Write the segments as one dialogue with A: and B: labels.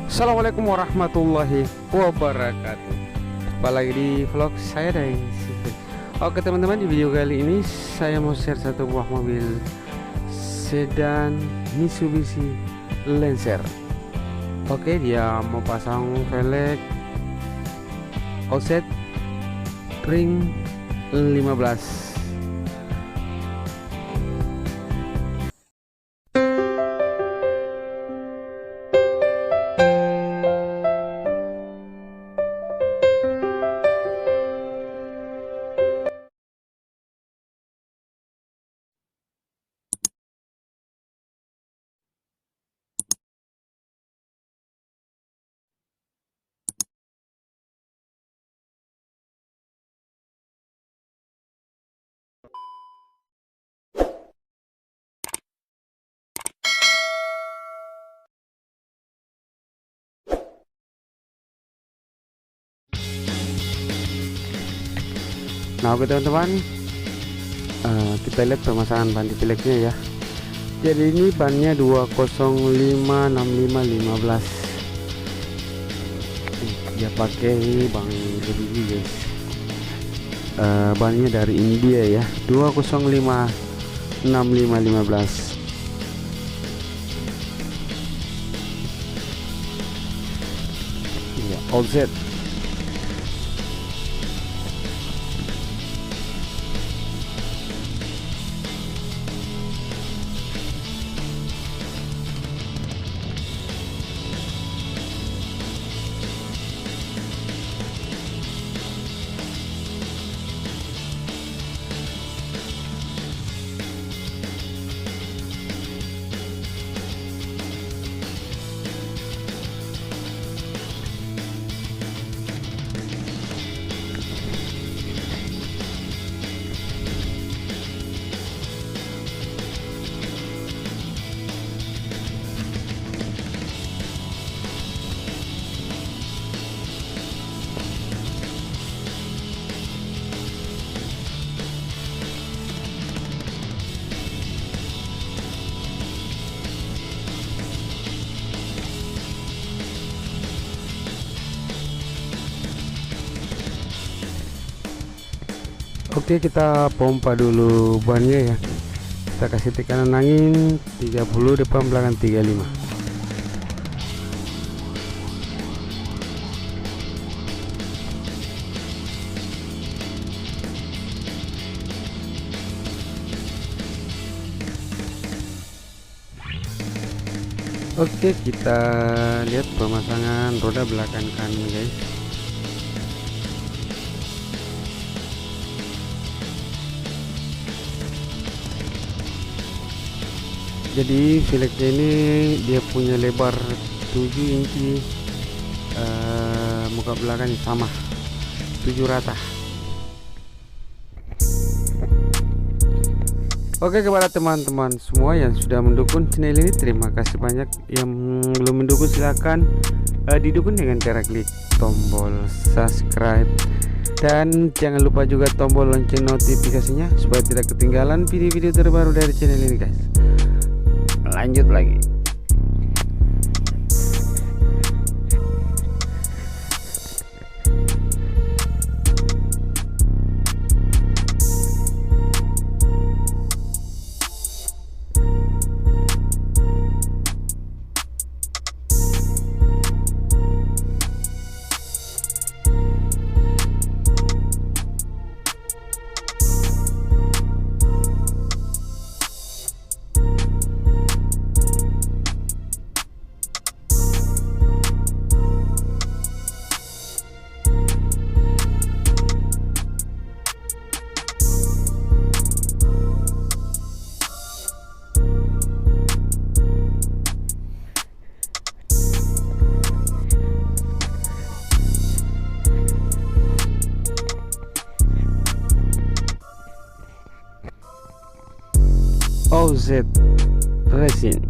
A: Assalamualaikum warahmatullahi wabarakatuh. Jumpa lagi di vlog saya dari sini. Oke teman-teman, di video kali ini saya mau share satu buah mobil sedan Mitsubishi Lancer. Oke, dia mau pasang velg offset ring 15. Nah oke teman-teman, kita lihat pemasangan ban di velgnya ya. Jadi ini bannya 2056515. Dia pakai bang lebih guys. Bannya dari India ya, 2056515. Ya, offset. Oke, kita pompa dulu bannya ya. Kita kasih tekanan angin 30, depan belakang 35. Oke, kita lihat pemasangan roda belakang kanan guys. Jadi velgnya ini dia punya lebar 7 inci, muka belakangnya sama 7 rata. Oke, kepada teman-teman semua yang sudah mendukung channel ini, terima kasih banyak. Yang belum mendukung silahkan didukung dengan cara klik tombol subscribe, dan jangan lupa juga tombol lonceng notifikasinya supaya tidak ketinggalan video-video terbaru dari channel ini guys. Lanjut lagi. OZ Resin.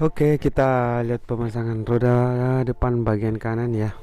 A: Oke, kita lihat pemasangan roda depan bagian kanan ya.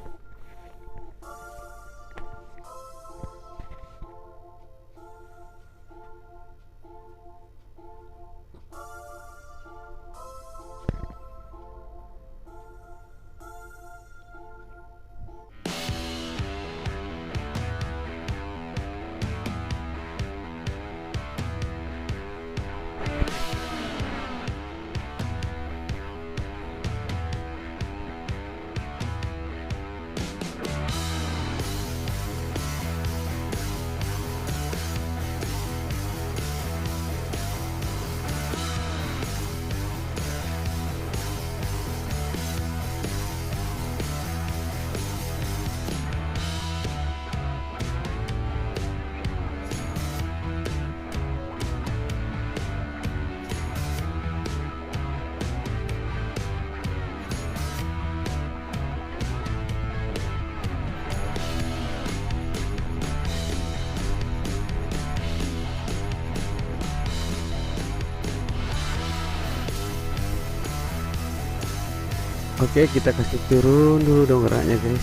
A: Oke, kita kasih turun dulu dong geraknya guys.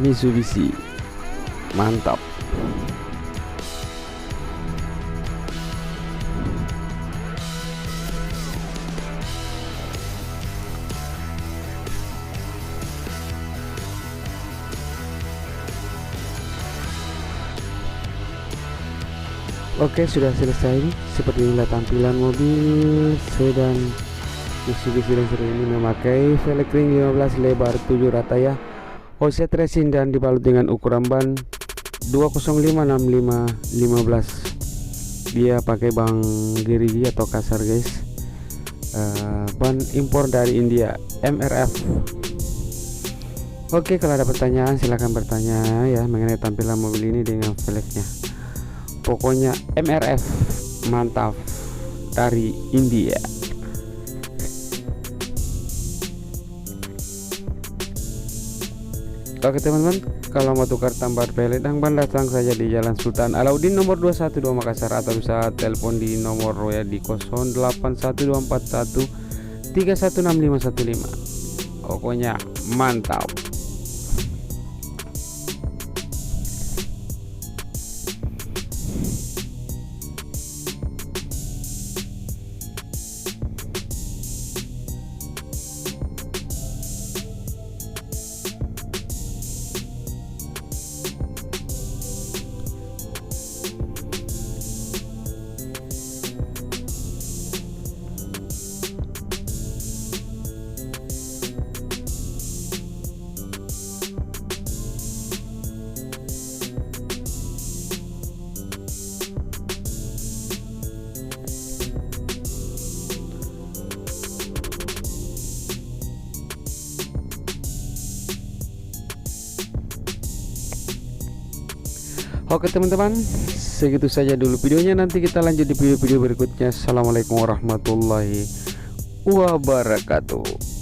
A: Mitsubishi mantap. Oke, sudah selesai. Seperti inilah tampilan mobil sedan Mitsubishi Lancer ini, memakai velg ring 15 lebar 7 rata ya, offset resin, dan dibalut dengan ukuran ban 205/65 15. Dia pakai ban gerigi atau kasar guys, ban impor dari India, MRF. Oke, kalau ada pertanyaan silahkan bertanya ya mengenai tampilan mobil ini dengan velgnya. Pokoknya MRF mantap dari India. Oke teman-teman, kalau mau tukar tambah velg dan ban datang saja di Jalan Sultan Alauddin nomor 212 Makassar, atau bisa telepon di nomor ya di 081241 316515. Pokoknya mantap. Oke teman-teman, segitu saja dulu videonya. Nanti kita lanjut di video-video berikutnya. Assalamualaikum warahmatullahi wabarakatuh.